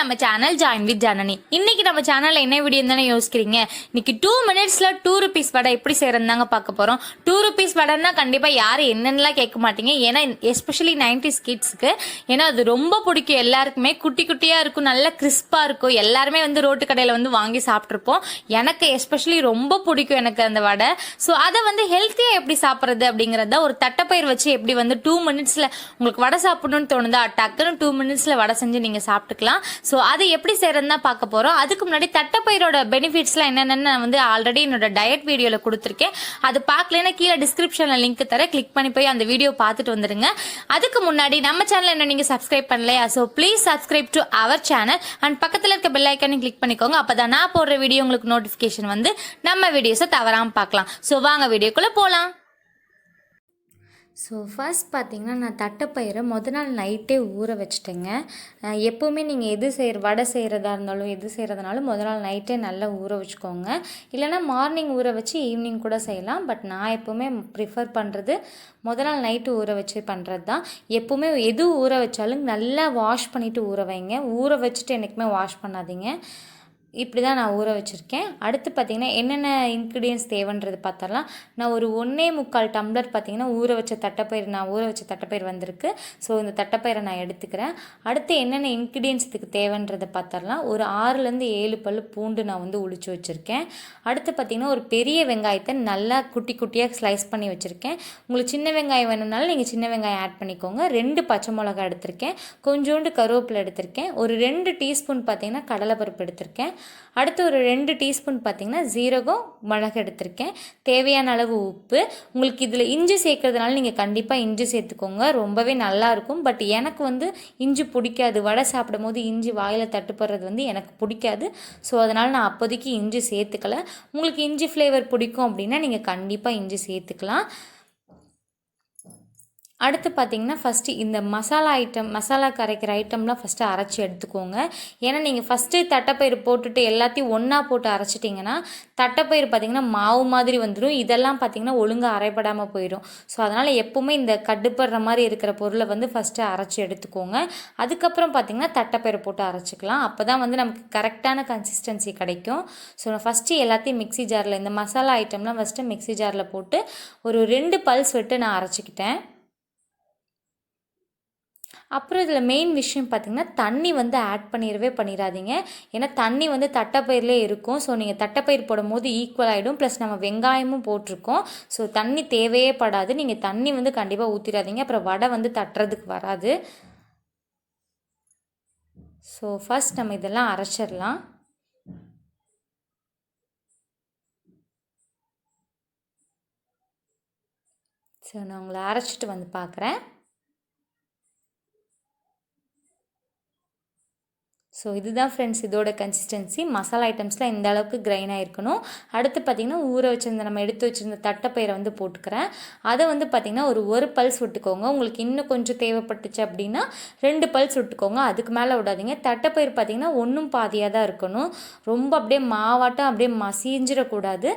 நம்ம channel join with Janani. இன்னைக்கு நம்ம சேனல்ல என்ன வீடியோ தானே யோசிக்கிறீங்க? இன்னைக்கு 2 minutesல 2 rupees வடை எப்படி செய்யறதுதாங்க பார்க்க போறோம். 2 rupees வடைன்னா கண்டிப்பா யாரும் என்னென்னலாம் கேட்க மாட்டீங்க. ஏன்னா எஸ்பெஷலி 90's கிட்ஸ்க்கு ஏன்னா அது ரொம்ப பிடிக்கும். எல்லாருக்குமே குட்டி குட்டியா இருக்கும், நல்ல கிறிஸ்பா இருக்கும். எல்லாருமே ரோட்டு கடையில வாங்கி சாப்பிட்ருப்போம். எனக்கு எஸ்பெஷலி ரொம்ப பிடிக்கும் எனக்கு அந்த வடை. ஸோ அதை ஹெல்த்தியா எப்படி சாப்பிட்றது அப்படிங்கறத ஒரு தட்டைப்பயிர் வச்சு எப்படி 2 minutesல உங்களுக்கு வடை சாப்பிடணும்னு தோணுதா, டக்குன்னு 2 minutesல வடை செஞ்சு நீங்க சாப்பிட்டுக்கலாம். ஸோ அதை எப்படி செய்யறதுதான் பார்க்க போறோம். அதுக்கு முன்னாடி தட்டைப்பயிரோட பெனிஃபிட்ஸ்லாம் என்னென்னு நான் ஆல்ரெடி என்னோட டயட் வீடியோல கொடுத்துருக்கேன். அது பார்க்கலன்னா கீழே டிஸ்கிரிப்ஷன்ல லிங்க் தர, கிளிக் பண்ணி போய் அந்த வீடியோ பார்த்துட்டு வந்துருங்க. அதுக்கு முன்னாடி நம்ம சேனல் என்ன நீங்க சப்ஸ்கிரைப் பண்ணலையா? So please subscribe to our channel and பக்கத்தில் இருக்க பெல் ஐக்கானையும் கிளிக் பண்ணிக்கோங்க. அப்பதான் நான் போடுற வீடியோ உங்களுக்கு நோட்டிஃபிகேஷன் நம்ம வீடியோஸை தவறாம பார்க்கலாம். ஸோ வாங்க வீடியோக்குள்ள போகலாம். ஸோ ஃபர்ஸ்ட் பார்த்தீங்கன்னா நான் தட்டைப்பயிரை நாள் நைட்டே ஊற வச்சுட்டேங்க. எப்போவுமே நீங்கள் வடை செய்கிறதா இருந்தாலும் எது செய்கிறதுனாலும் நாள் நைட்டே நல்லா ஊற வச்சுக்கோங்க. இல்லைனா மார்னிங் ஊற வச்சு ஈவினிங் கூட செய்யலாம். பட் நான் எப்போவுமே ப்ரிஃபர் பண்ணுறது நாள் நைட்டு ஊற வச்சு பண்ணுறது தான். எப்போவுமே எது ஊற வச்சாலும் நல்லா வாஷ் பண்ணிவிட்டு ஊற வைங்க. ஊற வச்சுட்டு என்றைக்குமே வாஷ் பண்ணாதீங்க. இப்படி தான் நான் ஊற வச்சுருக்கேன். அடுத்து பார்த்திங்கன்னா என்னென்ன இன்க்ரீடியன்ஸ் தேவைன்றது பார்த்தரலாம். நான் ஒரு 1.25 டம்ளர் பார்த்திங்கன்னா ஊற வச்ச தட்டைப்பயிர் வந்திருக்கு. ஸோ இந்த தட்டைப்பயிரை நான் எடுத்துக்கிறேன். அடுத்து என்னென்ன இன்க்ரீடியன்ஸ் இதுக்கு தேவைன்றதை பார்த்தரலாம். ஒரு 6லேருந்து 7 பல் பூண்டு நான் உளிச்சு வச்சுருக்கேன். அடுத்து பார்த்திங்கன்னா ஒரு பெரிய வெங்காயத்தை நல்லா குட்டி குட்டியாக ஸ்லைஸ் பண்ணி வச்சுருக்கேன். உங்களுக்கு சின்ன வெங்காயம் வேணும்னாலும் நீங்கள் சின்ன வெங்காயம் ஆட் பண்ணிக்கோங்க. 2 பச்சை மிளகாய் எடுத்திருக்கேன். கொஞ்சோண்டு கருவேப்பிலை எடுத்திருக்கேன். ஒரு 2 டீஸ்பூன் பார்த்திங்கன்னா கடலைப்பருப்பு எடுத்திருக்கேன். அடுத்து ஒரு 2 டீஸ்பூன் பார்த்திங்கன்னா ஜீரகம் மிளகு எடுத்திருக்கேன். தேவையான அளவு உப்பு. உங்களுக்கு இதில் இஞ்சி சேர்க்கறதுனால நீங்கள் கண்டிப்பாக இஞ்சி சேர்த்துக்கோங்க, ரொம்பவே நல்லாயிருக்கும். பட் எனக்கு இஞ்சி பிடிக்காது. வடை சாப்பிடும் போது இஞ்சி வாயில் தட்டுப்படுறது எனக்கு பிடிக்காது. ஸோ அதனால் நான் அப்போதைக்கு இஞ்சி சேர்த்துக்கல. உங்களுக்கு இஞ்சி ஃப்ளேவர் பிடிக்கும் அப்படின்னா நீங்கள் கண்டிப்பாக இஞ்சி சேர்த்துக்கலாம். அடுத்து பார்த்திங்கன்னா ஃபஸ்ட்டு இந்த மசாலா கரைக்கிற ஐட்டம்லாம் ஃபஸ்ட்டு அரைச்சி எடுத்துக்கோங்க. ஏன்னா நீங்கள் ஃபஸ்ட்டு தட்டைப்பயிறு போட்டுட்டு எல்லாத்தையும் ஒன்றா போட்டு அரைச்சிட்டிங்கன்னா தட்டைப்பயிறு பார்த்திங்கன்னா மாவு மாதிரி வந்துடும். இதெல்லாம் பார்த்திங்கன்னா ஒழுங்காக அரைப்படாமல் போயிடும். ஸோ அதனால் எப்போவுமே இந்த கடுப்படுற மாதிரி இருக்கிற பொருளை ஃபஸ்ட்டு அரைச்சி எடுத்துக்கோங்க. அதுக்கப்புறம் பார்த்திங்கன்னா தட்டைப்பயிறு போட்டு அரைச்சிக்கலாம். அப்போ தான் நமக்கு கரெக்டான கன்சிஸ்டன்சி கிடைக்கும். ஸோ நான் ஃபஸ்ட்டு எல்லாத்தையும் மிக்ஸி ஜாரில் இந்த மசாலா ஐட்டம்லாம் ஃபஸ்ட்டு மிக்ஸி ஜாரில் போட்டு ஒரு 2 பல்ஸ் விட்டு நான் அரைச்சிக்கிட்டேன். அப்புறம் இதில் மெயின் விஷயம் பார்த்திங்கன்னா தண்ணி ஆட் பண்ணிடாதீங்க. ஏன்னா தண்ணி தட்டைப்பயிர்லேயே இருக்கும். ஸோ நீங்கள் தட்டைப்பயிர் போடும் போது ஈக்குவல் ஆகிடும். ப்ளஸ் நம்ம வெங்காயமும் போட்டிருக்கோம். ஸோ தண்ணி தேவையே படாது. நீங்கள் தண்ணி கண்டிப்பாக ஊற்றிடாதீங்க. அப்புறம் வடை தட்டுறதுக்கு வராது. ஸோ ஃபஸ்ட் நம்ம இதெல்லாம் அரைச்சிடலாம். ஸோ நான் உங்களை அரைச்சிட்டு பார்க்குறேன். ஸோ இதுதான் ஃப்ரெண்ட்ஸ் இதோட கன்சிஸ்டன்சி. மசாலா ஐட்டம்ஸ்லாம் இந்த அளவுக்கு கிரைனாக இருக்கணும். அடுத்து பார்த்திங்கன்னா ஊற வச்சுருந்த நம்ம எடுத்து வச்சுருந்த தட்டைப்பயிரை போட்டுக்கிறேன். அதை பார்த்திங்கன்னா ஒரு பல்ஸ் விட்டுக்கோங்க. உங்களுக்கு இன்னும் கொஞ்சம் தேவைப்பட்டுச்சு அப்படின்னா 2 பல்ஸ் விட்டுக்கோங்க. அதுக்கு மேலே விடாதீங்க. தட்டைப்பயிர் பார்த்திங்கன்னா ஒன்றும் பாதியாக தான் இருக்கணும். ரொம்ப அப்படியே மாவாட்டம் அப்படியே மசிஞ்சிடக்கூடாது.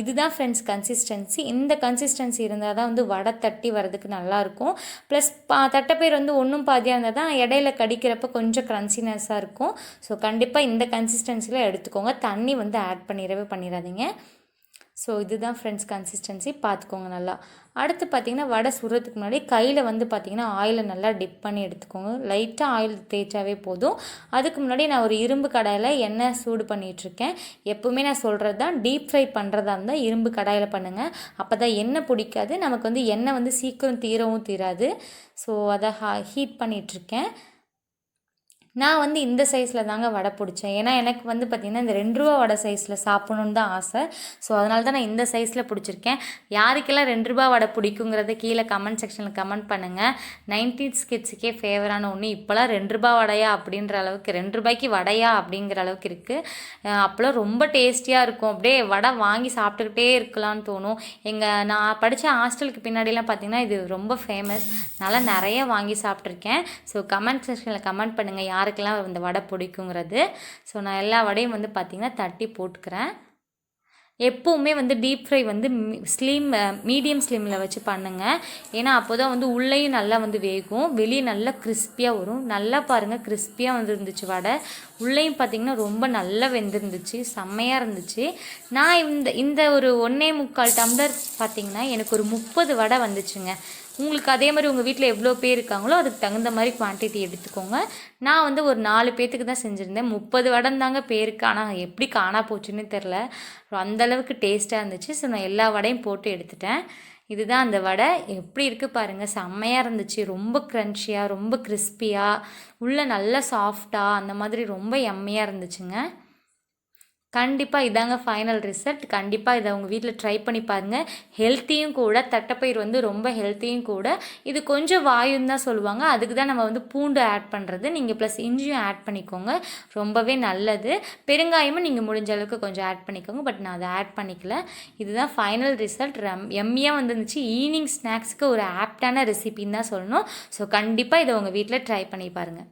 இதுதான் ஃப்ரெண்ட்ஸ் கன்சிஸ்டன்சி. இந்த கன்சிஸ்டன்சி இருந்தால் தான் வடை தட்டி வரதுக்கு நல்லாயிருக்கும். ப்ளஸ் தட்டைப்பயிர் ஒன்றும் பாதியாக இருந்தால் தான் இடையில கடிக்கிறப்ப கொஞ்சம் க்ரன்ச்சினஸ்ஸாக இருக்கும். ஸோ கண்டிப்பாக இந்த கன்சிஸ்டன்சியில் எடுத்துக்கோங்க. தண்ணி ஆட் பண்ணிடாதீங்க. ஸோ இதுதான் ஃப்ரெண்ட்ஸ் கன்சிஸ்டன்சி, பார்த்துக்கோங்க நல்லா. அடுத்து பார்த்திங்கன்னா வடை சுடுறதுக்கு முன்னாடி கையில் பார்த்திங்கன்னா ஆயிலை நல்லா டிப் பண்ணி எடுத்துக்கோங்க. லைட்டாக ஆயில் தேய்ச்சாவே போதும். அதுக்கு முன்னாடி நான் ஒரு இரும்பு கடாயில் எண்ணெய் சூடு பண்ணிகிட்ருக்கேன். எப்போவுமே நான் சொல்கிறது தான், டீப் ஃப்ரை பண்ணுறதா இருந்தால் இரும்பு கடாயில் பண்ணுங்கள். அப்போ தான் எண்ணெய் பிடிக்காது. நமக்கு எண்ணெய் சீக்கிரம் தீராது. ஸோ அதை ஹீட் பண்ணிகிட்ருக்கேன். நான் இந்த சைஸில் தாங்க வடை பிடிச்சேன். ஏன்னா எனக்கு பார்த்திங்கன்னா இந்த 2 ரூபா வடை சைஸில் சாப்பிடணுன்னு தான் ஆசை. ஸோ அதனால தான் நான் இந்த சைஸில் பிடிச்சிருக்கேன். யாருக்கெல்லாம் 2 ரூபா வடை பிடிக்குங்கிறத கீழே கமெண்ட் செக்ஷனில் கமெண்ட் பண்ணுங்கள். 90's கிட்ஸுக்கே ஃபேவரான ஒன்று. இப்போலாம் 2 ரூபா வடையா அப்படின்ற அளவுக்கு, 2 ரூபாய்க்கு வடையா அப்படிங்கிற அளவுக்கு இருக்குது. அப்போலாம் ரொம்ப டேஸ்டியாக இருக்கும். அப்படியே வடை வாங்கி சாப்பிட்டுக்கிட்டே இருக்கலாம்னு தோணும். நான் படித்த ஹாஸ்டலுக்கு பின்னாடிலாம் பார்த்திங்கன்னா இது ரொம்ப ஃபேமஸ். நல்லா நிறைய வாங்கி சாப்பிட்ருக்கேன். ஸோ கமெண்ட் செக்ஷனில் கமெண்ட் பண்ணுங்கள் யாருக்கெல்லாம் இந்த வடை பிடிக்குங்கிறது. ஸோ நான் எல்லா வடையும் பார்த்திங்கன்னா தட்டி போட்டுக்கிறேன். எப்போவுமே வந்து டீப் ஃப்ரை வந்து மீடியம் ஸ்லிம்மில் வச்சு பண்ணுங்கள். ஏன்னா அப்போ தான் வந்து உள்ளேயும் நல்லா வந்து வேகும், வெளியே நல்லா கிறிஸ்பியாக வரும். நல்லா பாருங்கள், கிறிஸ்பியாக வந்து இருந்துச்சு வடை. உள்ளேயும் பார்த்திங்கன்னா ரொம்ப நல்லா வெந்திருந்துச்சு, செம்மையாக இருந்துச்சு. நான் இந்த ஒரு 1.25 டம்ளர் பார்த்திங்கன்னா எனக்கு ஒரு 30 வடை வந்துச்சுங்க. உங்களுக்கு அதே மாதிரி உங்கள் வீட்டில் எவ்வளோ பேர் இருக்காங்களோ அதுக்கு தகுந்த மாதிரி குவான்டிட்டி எடுத்துக்கோங்க. நான் வந்து ஒரு 4 பேர்த்துக்கு தான் செஞ்சுருந்தேன். 30 வடம் தாங்க பேருக்கு. ஆனால் எப்படி காணா போச்சுன்னு தெரில, அந்தளவுக்கு டேஸ்ட்டாக இருந்துச்சு. ஸோ நான் எல்லா வடையும் போட்டு எடுத்துட்டேன். இதுதான் அந்த வடை. எப்படி இருக்குது பாருங்கள், செம்மையாக இருந்துச்சு. ரொம்ப க்ரன்ச்சியாக, ரொம்ப கிறிஸ்பியாக, உள்ளே நல்லா சாஃப்டாக, அந்த மாதிரி ரொம்ப எம்மையாக இருந்துச்சுங்க. கண்டிப்பாக இதாங்க ஃபைனல் ரிசல்ட். கண்டிப்பாக இதை உங்கள் வீட்டில் ட்ரை பண்ணி பாருங்கள். ஹெல்த்தியும் கூட, தட்டைப்பயிர் வந்து ரொம்ப ஹெல்த்தியும் கூட. இது கொஞ்சம் வாயுன்னு தான் சொல்லுவாங்க, அதுக்கு தான் நம்ம வந்து பூண்டு ஆட் பண்ணுறது. நீங்கள் ப்ளஸ் இஞ்சியும் ஆட் பண்ணிக்கோங்க, ரொம்பவே நல்லது. பெருங்காயமும் நீங்கள் முடிஞ்ச அளவுக்கு கொஞ்சம் ஆட் பண்ணிக்கோங்க, பட் நான் அதை ஆட் பண்ணிக்கல. இதுதான் ஃபைனல் ரிசல்ட். எம்மியாக வந்துருந்துச்சு. ஈவினிங் ஸ்நாக்ஸுக்கு ஒரு ஆப்டான ரெசிபின்னு தான் சொல்லணும். ஸோ கண்டிப்பாக இதை உங்கள் வீட்டில் ட்ரை பண்ணி பாருங்கள்.